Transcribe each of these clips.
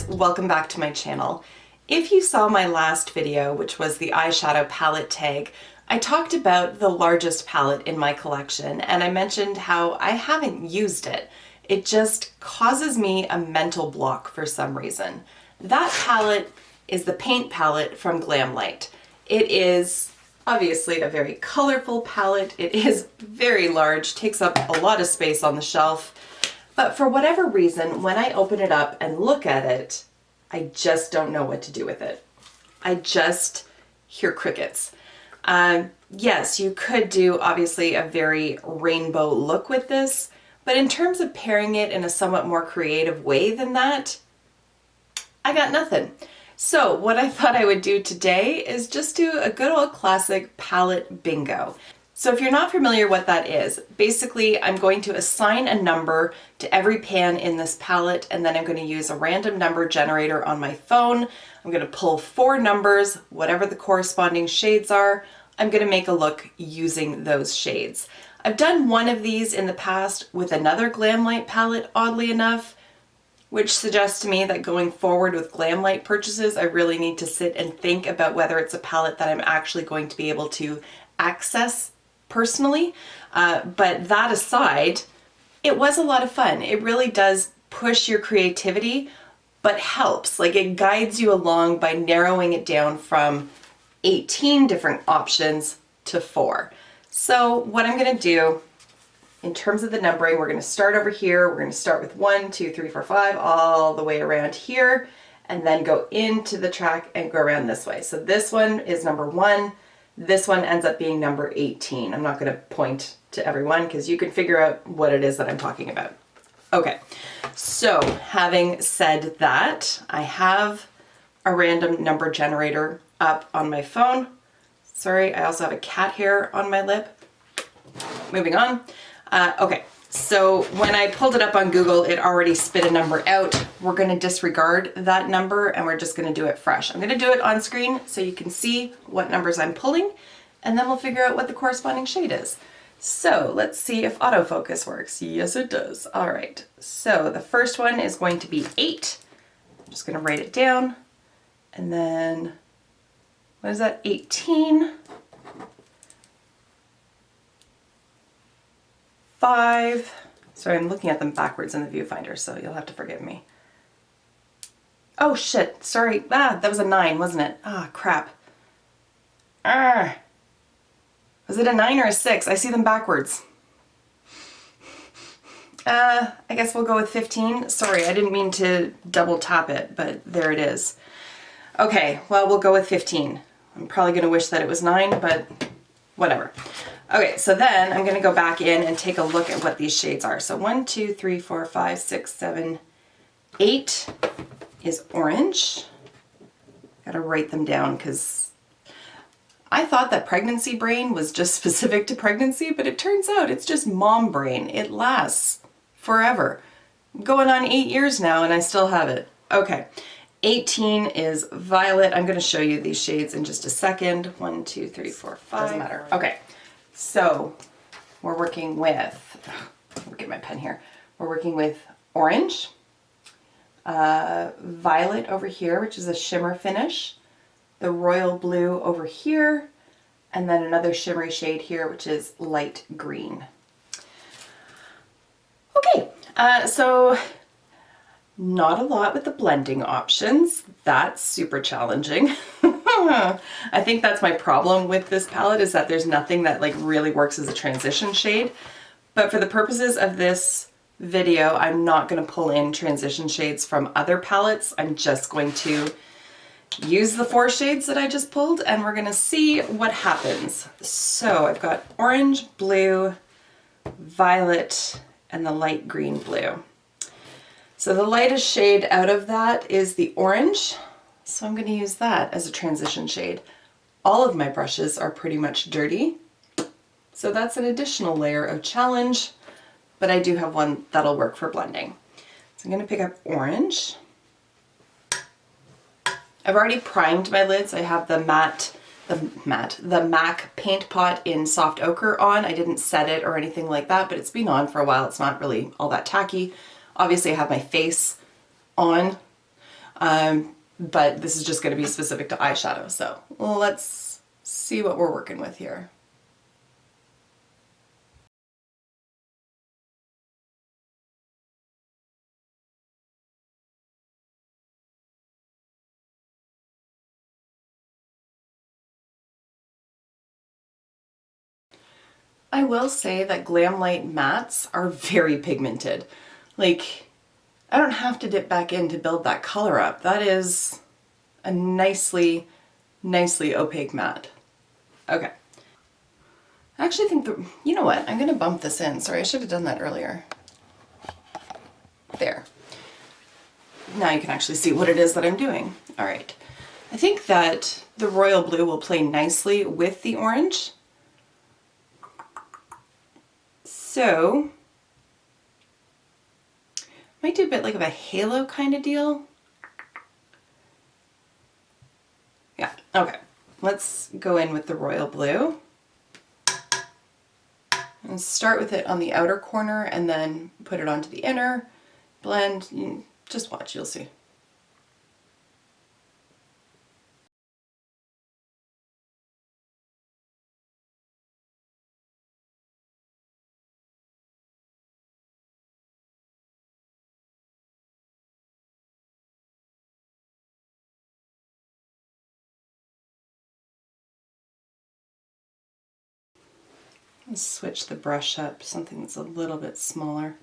Welcome back to my channel. If you saw my last video, which was the eyeshadow palette tag, I talked about the largest palette in my collection and I mentioned how I haven't used it. It just causes me a mental block for some reason. That palette is the paint palette from Glamlite. It is obviously a very colorful palette. It is very large, takes up a lot of space on the shelf. But for whatever reason, when I open it up and look at it, I just don't know what to do with it. I just hear crickets. Yes, you could do obviously a very rainbow look with this, but in terms of pairing it in a somewhat more creative way than that, I got nothing. So what I thought I would do today is just do a good old classic palette bingo. So if you're not familiar what that is, basically I'm going to assign a number to every pan in this palette, and then I'm going to use a random number generator on my phone. I'm going to pull 4 numbers, whatever the corresponding shades are. I'm going to make a look using those shades. I've done one of these in the past with another Glamlite palette, oddly enough, which suggests to me that going forward with Glamlite purchases, I really need to sit and think about whether it's a palette that I'm actually going to be able to access personally. But that aside, it was a lot of fun. It really does push your creativity, but helps. Like, it guides you along by narrowing it down from 18 different options to 4. So what I'm going to do in terms of the numbering, we're going to start over here. We're going to start with 1, 2, 3, 4, 5, all the way around here, and then go into the track and go around this way. So this one is number 1. This one ends up being number 18. I'm not going to point to everyone because you can figure out what it is that I'm talking about. Okay, so having said that, I have a random number generator up on my phone. Sorry, I also have a cat hair on my lip. Moving on. Okay, so when I pulled it up on Google, it already spit a number out. We're going to disregard that number and we're just going to do it fresh. I'm going to do it on screen so you can see what numbers I'm pulling, and then we'll figure out what the corresponding shade is. So let's see if autofocus works. Yes, it does. All right, so the first one is going to be 8. I'm just going to write it down. And then, what is that, 18? 5. Sorry, I'm looking at them backwards in the viewfinder, so you'll have to forgive me. Oh shit, sorry. That was a 9, wasn't it? Ah, crap. Was it a 9 or a 6? I see them backwards. I guess we'll go with 15. Sorry, I didn't mean to double tap it, but there it is. Okay, well, we'll go with 15. I'm probably going to wish that it was 9, but whatever. Okay, so then I'm going to go back in and take a look at what these shades are. So 1, 2, 3, 4, 5, 6, 7, 8 is orange. Gotta write them down because I thought that pregnancy brain was just specific to pregnancy, but it turns out it's just mom brain. It lasts forever. I'm going on 8 years now and I still have it. Okay, 18 is violet. I'm going to show you these shades in just a second. 1, 2, 3, 4, 5. Doesn't matter. Okay. So we're working with, let me get my pen here. We're working with orange, violet over here, which is a shimmer finish, the royal blue over here, and then another shimmery shade here, which is light green. Okay, so not a lot with the blending options. That's super challenging. I think that's my problem with this palette, is that there's nothing that like really works as a transition shade. But for the purposes of this video, I'm not going to pull in transition shades from other palettes. I'm just going to use the 4 shades that I just pulled and we're going to see what happens. So I've got orange, blue, violet, and the light green blue. So the lightest shade out of that is the orange. So I'm going to use that as a transition shade. All of my brushes are pretty much dirty, so that's an additional layer of challenge, but I do have one that'll work for blending. So I'm going to pick up orange. I've already primed my lids. I have the matte the MAC paint pot in soft ochre on. I didn't set it or anything like that, but it's been on for a while. It's not really all that tacky. Obviously I have my face on, but this is just going to be specific to eyeshadow. So let's see what we're working with here. I will say that Glamlite mattes are very pigmented. Like, I don't have to dip back in to build that color up. That is a nicely opaque matte. Okay. I actually think you know what? I'm gonna bump this in. Sorry, I should have done that earlier. There. Now you can actually see what it is that I'm doing. All right. I think that the royal blue will play nicely with the orange. So, might do a bit like of a halo kind of deal. Yeah, okay. Let's go in with the royal blue. And start with it on the outer corner and then put it onto the inner. Blend, just watch, you'll see. Let's switch the brush up, something that's a little bit smaller.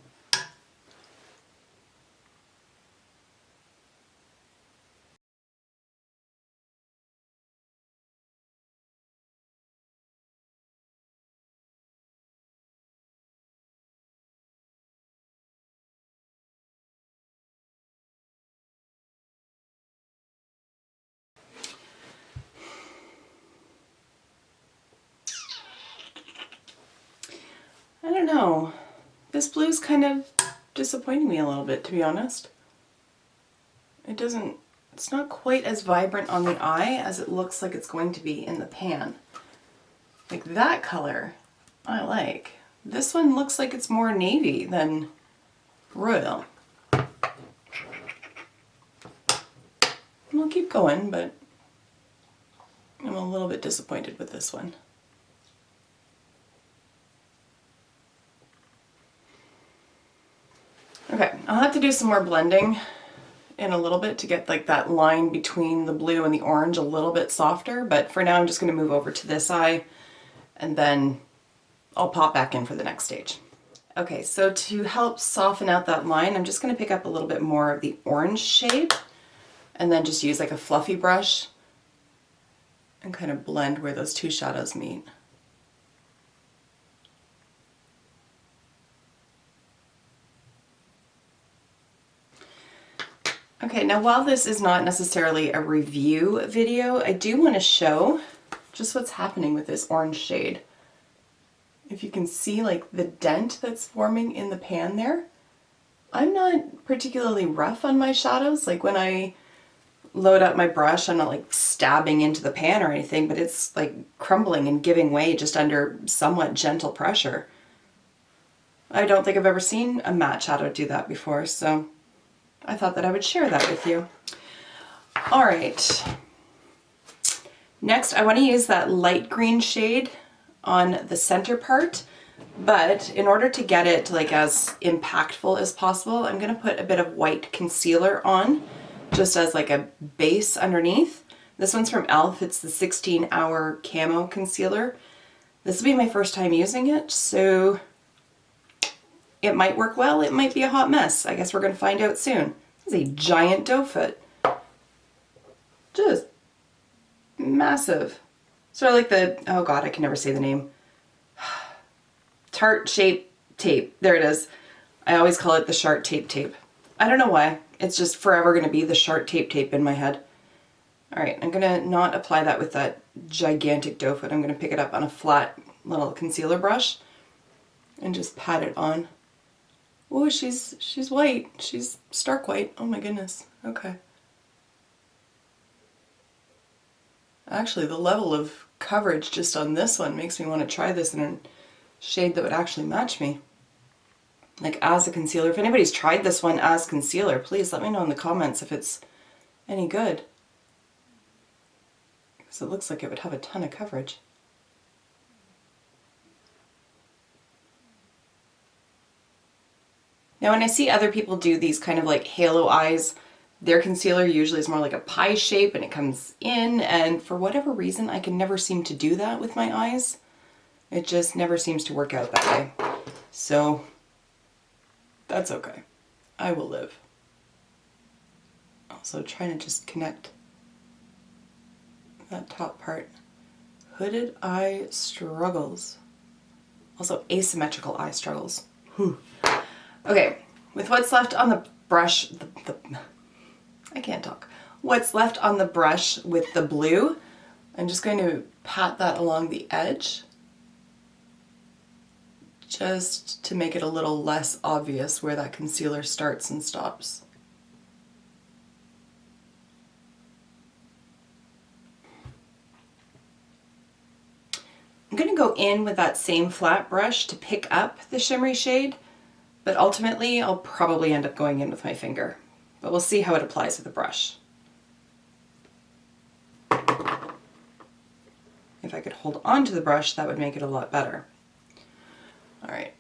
I don't know. This blue's kind of disappointing me a little bit, to be honest. It's not quite as vibrant on the eye as it looks like it's going to be in the pan. Like that color, I like. This one looks like it's more navy than royal. We'll keep going, but I'm a little bit disappointed with this one. Okay, I'll have to do some more blending in a little bit to get like that line between the blue and the orange a little bit softer, but for now I'm just going to move over to this eye and then I'll pop back in for the next stage. Okay, so to help soften out that line, I'm just going to pick up a little bit more of the orange shade and then just use like a fluffy brush and kind of blend where those two shadows meet. Okay, now while this is not necessarily a review video, I do want to show just what's happening with this orange shade. If you can see like the dent that's forming in the pan there. I'm not particularly rough on my shadows. Like when I load up my brush, I'm not like stabbing into the pan or anything, but it's like crumbling and giving way just under somewhat gentle pressure. I don't think I've ever seen a matte shadow do that before, so I thought that I would share that with you. All right. Next, I want to use that light green shade on the center part, but in order to get it like as impactful as possible, I'm going to put a bit of white concealer on just as like a base underneath. This one's from e.l.f. It's the 16-hour camo concealer. This will be my first time using it, so it might work well, it might be a hot mess. I guess we're going to find out soon. This is a giant doe foot. Just massive. Sort of like the, oh god, I can never say the name. Tarte Shape Tape. There it is. I always call it the Shart Tape Tape. I don't know why. It's just forever going to be the Shart Tape Tape in my head. Alright, I'm going to not apply that with that gigantic doe foot. I'm going to pick it up on a flat little concealer brush and just pat it on. Oh, she's white. She's stark white. Oh my goodness. Okay. Actually, the level of coverage just on this one makes me want to try this in a shade that would actually match me. Like as a concealer. If anybody's tried this one as concealer, please let me know in the comments if it's any good. Because it looks like it would have a ton of coverage. Now when I see other people do these kind of like halo eyes, their concealer usually is more like a pie shape and it comes in, and for whatever reason I can never seem to do that with my eyes. It just never seems to work out that way. So that's okay. I will live. Also trying to just connect that top part. Hooded eye struggles. Also asymmetrical eye struggles. Whew. Okay, with what's left on the brush, I can't talk. What's left on the brush with the blue, I'm just going to pat that along the edge just to make it a little less obvious where that concealer starts and stops. I'm going to go in with that same flat brush to pick up the shimmery shade, but ultimately I'll probably end up going in with my finger. But we'll see how it applies with the brush. If I could hold on to the brush, that would make it a lot better. All right.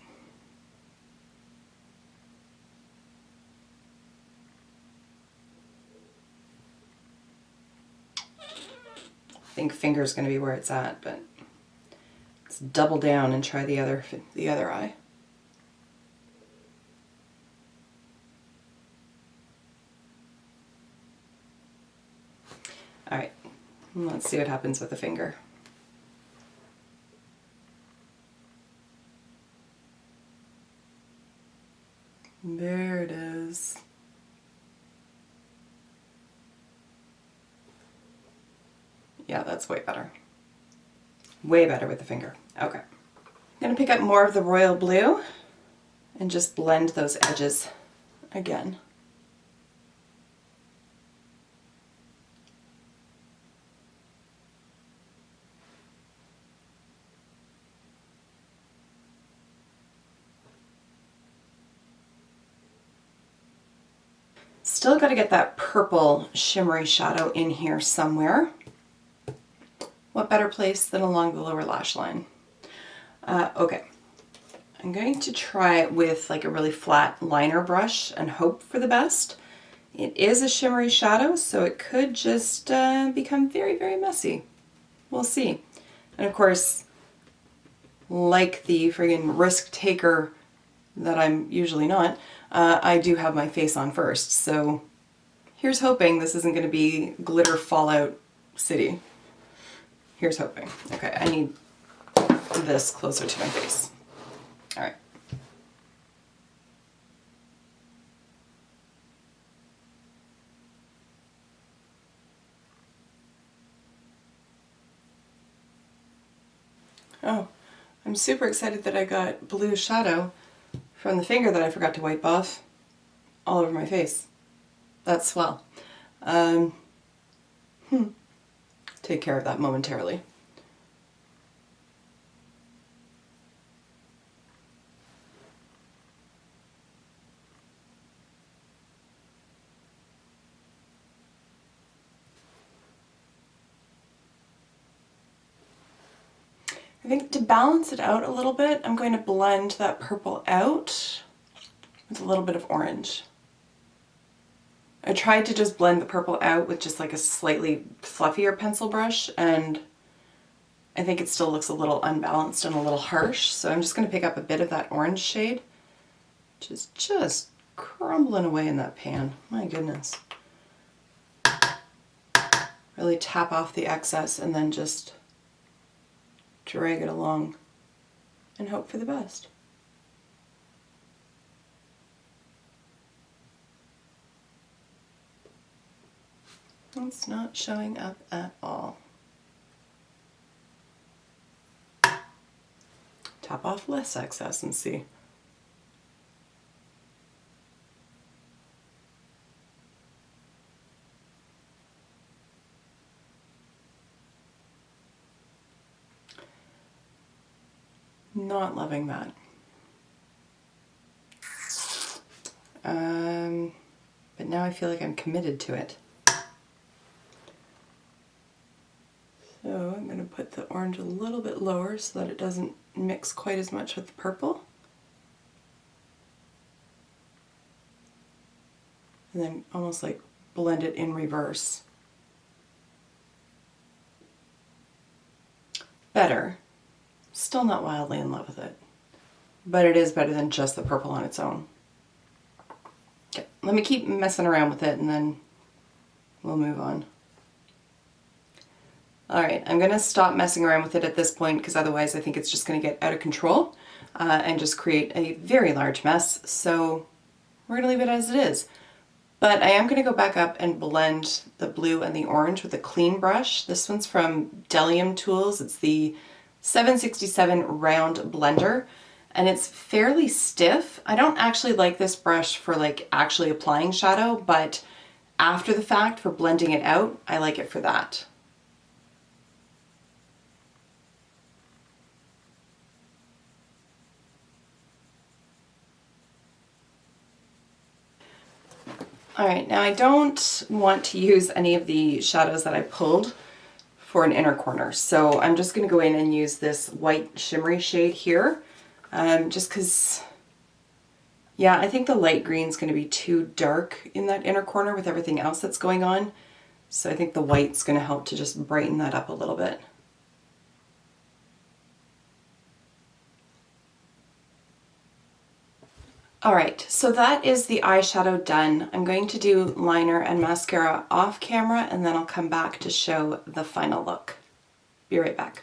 I think finger's going to be where it's at, but let's double down and try the other eye. All right, let's see what happens with the finger. There it is. Yeah, that's way better. Way better with the finger. Okay. I'm gonna pick up more of the royal blue and just blend those edges again. Still got to get that purple shimmery shadow in here somewhere. What better place than along the lower lash line? Okay, I'm going to try it with like a really flat liner brush and hope for the best. It is a shimmery shadow, so it could just become very, very messy. We'll see. And of course, like the friggin' risk taker that I'm usually not, I do have my face on first, so here's hoping this isn't going to be glitter fallout city. Here's hoping. Okay, I need this closer to my face. All right. Oh, I'm super excited that I got blue shadow from the finger that I forgot to wipe off all over my face. That's swell. Take care of that momentarily. I think to balance it out a little bit, I'm going to blend that purple out with a little bit of orange. I tried to just blend the purple out with just like a slightly fluffier pencil brush, and I think it still looks a little unbalanced and a little harsh, so I'm just going to pick up a bit of that orange shade, which is just crumbling away in that pan. My goodness. Really tap off the excess and then just drag it along and hope for the best. It's not showing up at all. Tap off less excess and see. Not loving that. But now I feel like I'm committed to it. So I'm going to put the orange a little bit lower so that it doesn't mix quite as much with the purple. And then almost like blend it in reverse. Better. Still not wildly in love with it, but it is better than just the purple on its own. Okay, let me keep messing around with it and then we'll move on. Alright, I'm going to stop messing around with it at this point because otherwise I think it's just going to get out of control and just create a very large mess, so we're going to leave it as it is. But I am going to go back up and blend the blue and the orange with a clean brush. This one's from Delium Tools. It's the 767 round blender, and it's fairly stiff. I don't actually like this brush for like actually applying shadow, but after the fact for blending it out, I like it for that. Alright, now I don't want to use any of the shadows that I pulled for an inner corner, so I'm just going to go in and use this white shimmery shade here, just because, yeah, I think the light green is going to be too dark in that inner corner with everything else that's going on, so I think the white's going to help to just brighten that up a little bit. Alright, so that is the eyeshadow done. I'm going to do liner and mascara off camera and then I'll come back to show the final look. Be right back.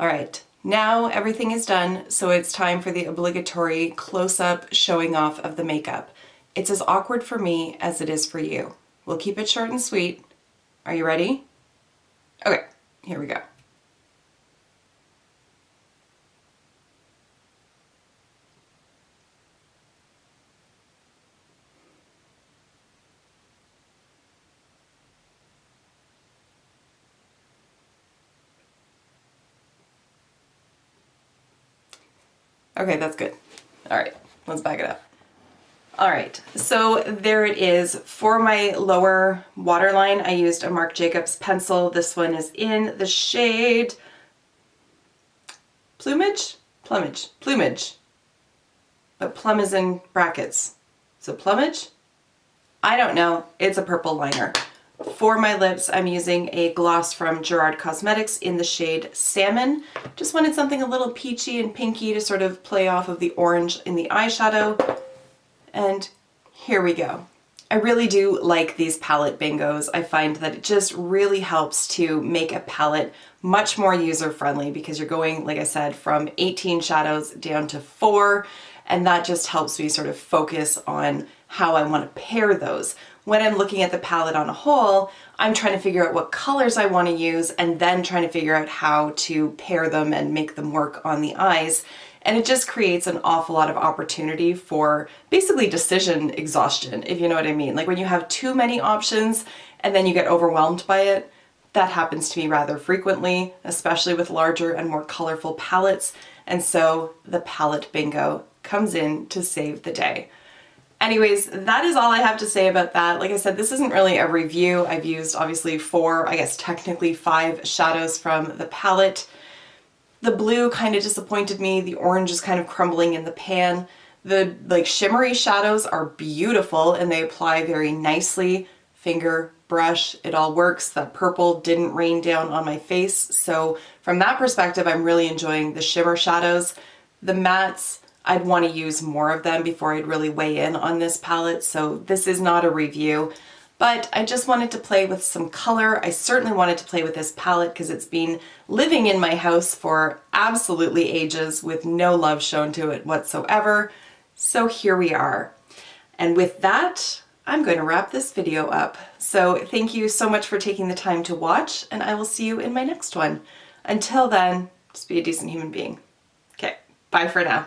Alright, now everything is done, so it's time for the obligatory close-up showing off of the makeup. It's as awkward for me as it is for you. We'll keep it short and sweet. Are you ready? Okay, here we go. Okay, that's good. All right, let's back it up. All right, so there it is. For my lower waterline, I used a Marc Jacobs pencil. This one is in the shade Plumage? Plumage. Plumage. But plum is in brackets. So plumage? I don't know. It's a purple liner. For my lips, I'm using a gloss from Gerard Cosmetics in the shade Salmon. Just wanted something a little peachy and pinky to sort of play off of the orange in the eyeshadow. And here we go. I really do like these palette bingos. I find that it just really helps to make a palette much more user-friendly because you're going, like I said, from 18 shadows down to 4, and that just helps me sort of focus on how I want to pair those. When I'm looking at the palette on a whole, I'm trying to figure out what colors I want to use and then trying to figure out how to pair them and make them work on the eyes. And it just creates an awful lot of opportunity for basically decision exhaustion, if you know what I mean. Like when you have too many options and then you get overwhelmed by it, that happens to me rather frequently, especially with larger and more colorful palettes. And so the palette bingo comes in to save the day. Anyways, that is all I have to say about that. Like I said, this isn't really a review. I've used obviously 4, I guess technically 5 shadows from the palette. The blue kind of disappointed me. The orange is kind of crumbling in the pan. The like shimmery shadows are beautiful and they apply very nicely. Finger, brush, it all works. That purple didn't rain down on my face. So from that perspective, I'm really enjoying the shimmer shadows. The mattes, I'd want to use more of them before I'd really weigh in on this palette, so this is not a review, but I just wanted to play with some color. I certainly wanted to play with this palette because it's been living in my house for absolutely ages with no love shown to it whatsoever, so here we are. And with that, I'm going to wrap this video up. So thank you so much for taking the time to watch, and I will see you in my next one. Until then, just be a decent human being. Okay, bye for now.